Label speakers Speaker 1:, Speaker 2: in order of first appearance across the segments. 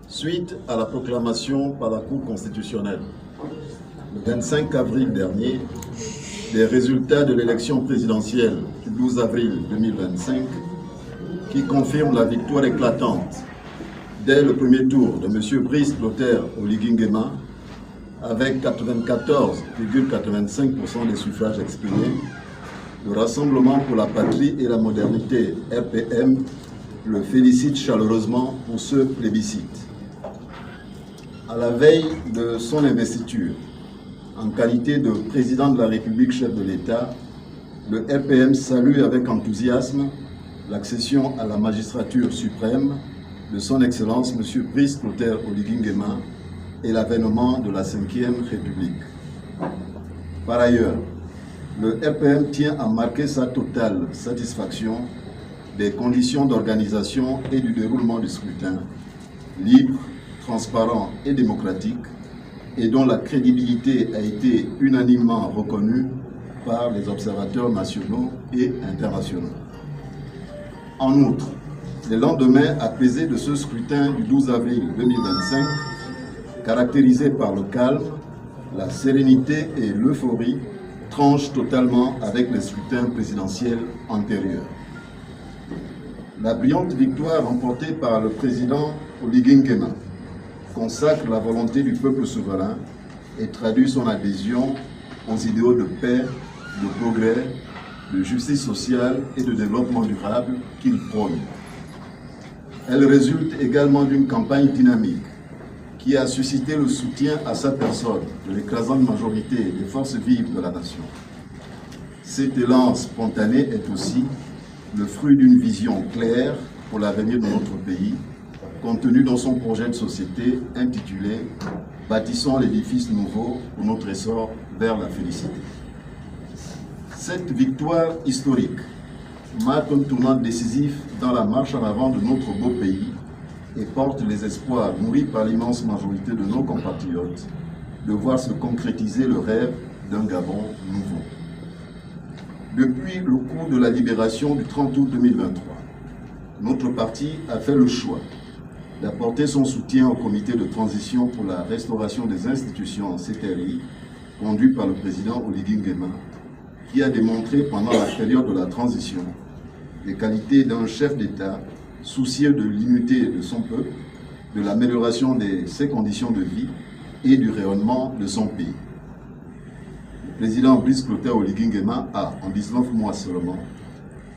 Speaker 1: Suite à la proclamation par la Cour constitutionnelle, le 25 avril dernier, des résultats de l'élection présidentielle du 12 avril 2025 qui confirment la victoire éclatante dès le premier tour de M. Brice Clotaire Oligui Nguema avec 94,85% des suffrages exprimés, le Rassemblement pour la patrie et la modernité RPM le félicite chaleureusement pour ce plébiscite. À la veille de son investiture, en qualité de président de la République, chef de l'État, le RPM salue avec enthousiasme l'accession à la magistrature suprême de son Excellence M. Brice Clotaire Oligui Nguema et l'avènement de la Ve République. Par ailleurs, le RPM tient à marquer sa totale satisfaction des conditions d'organisation et du déroulement du scrutin, libre, transparent et démocratique, et dont la crédibilité a été unanimement reconnue par les observateurs nationaux et internationaux. En outre, le lendemain apaisé de ce scrutin du 12 avril 2025, caractérisé par le calme, la sérénité et l'euphorie, tranche totalement avec les scrutins présidentiels antérieurs. La brillante victoire remportée par le président Oligui Nguema consacre la volonté du peuple souverain et traduit son adhésion aux idéaux de paix, de progrès, de justice sociale et de développement durable qu'il prône. Elle résulte également d'une campagne dynamique qui a suscité le soutien à sa personne de l'écrasante majorité des forces vives de la nation. Cet élan spontané est aussi le fruit d'une vision claire pour l'avenir de notre pays, contenu dans son projet de société intitulé « Bâtissons l'édifice nouveau pour notre essor vers la félicité ». Cette victoire historique marque un tournant décisif dans la marche en avant de notre beau pays et porte les espoirs nourris par l'immense majorité de nos compatriotes de voir se concrétiser le rêve d'un Gabon nouveau. Depuis le coup de la libération du 30 août 2023, notre parti a fait le choix d'apporter son soutien au comité de transition pour la restauration des institutions CTRI, conduit par le président Oligui Nguema, qui a démontré pendant la période de la transition les qualités d'un chef d'État soucieux de l'unité de son peuple, de l'amélioration de ses conditions de vie et du rayonnement de son pays. Le président Brice Clotaire Oligui Nguema a, en 19 mois seulement,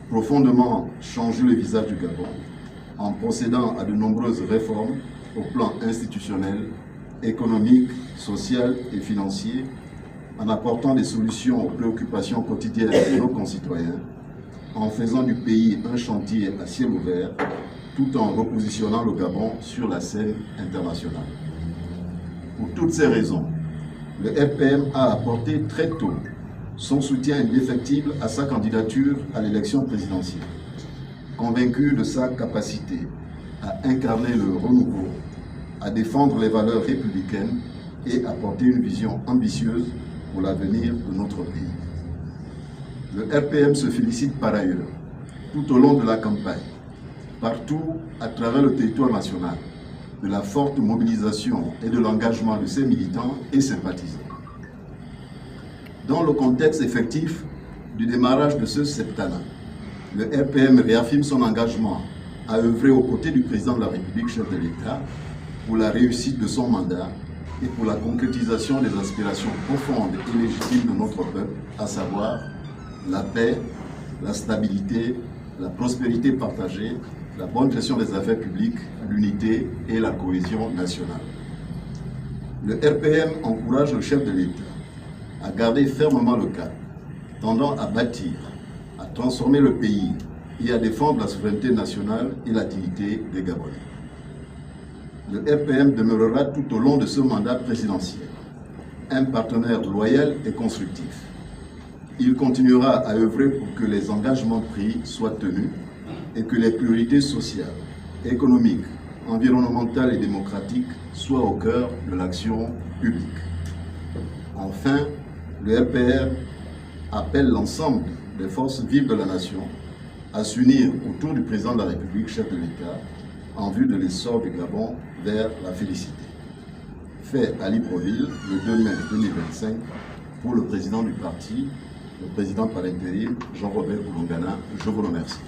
Speaker 1: profondément changé le visage du Gabon en procédant à de nombreuses réformes au plan institutionnel, économique, social et financier, en apportant des solutions aux préoccupations quotidiennes de nos concitoyens, en faisant du pays un chantier à ciel ouvert, tout en repositionnant le Gabon sur la scène internationale. Pour toutes ces raisons, le RPM a apporté très tôt son soutien indéfectible à sa candidature à l'élection présidentielle, convaincu de sa capacité à incarner le renouveau, à défendre les valeurs républicaines et à porter une vision ambitieuse pour l'avenir de notre pays. Le RPM se félicite par ailleurs, tout au long de la campagne, partout à travers le territoire national, de la forte mobilisation et de l'engagement de ses militants et sympathisants. Dans le contexte effectif du démarrage de ce septennat, le RPM réaffirme son engagement à œuvrer aux côtés du président de la République, chef de l'État, pour la réussite de son mandat et pour la concrétisation des aspirations profondes et légitimes de notre peuple, à savoir la paix, la stabilité, la prospérité partagée, la bonne gestion des affaires publiques, l'unité et la cohésion nationale. Le RPM encourage le chef de l'État à garder fermement le cap, tendant à bâtir, à transformer le pays et à défendre la souveraineté nationale et la dignité des Gabonais. Le RPM demeurera tout au long de ce mandat présidentiel un partenaire loyal et constructif. Il continuera à œuvrer pour que les engagements pris soient tenus et que les priorités sociales, économiques, environnementales et démocratiques soient au cœur de l'action publique. Enfin, le RPR appelle l'ensemble des forces vives de la nation à s'unir autour du président de la République, chef de l'État, en vue de l'essor du Gabon vers la félicité. Fait à Libreville le 2 mai 2025 pour le président du parti, le président par intérim, Jean-Robert Boulongana. Je vous remercie.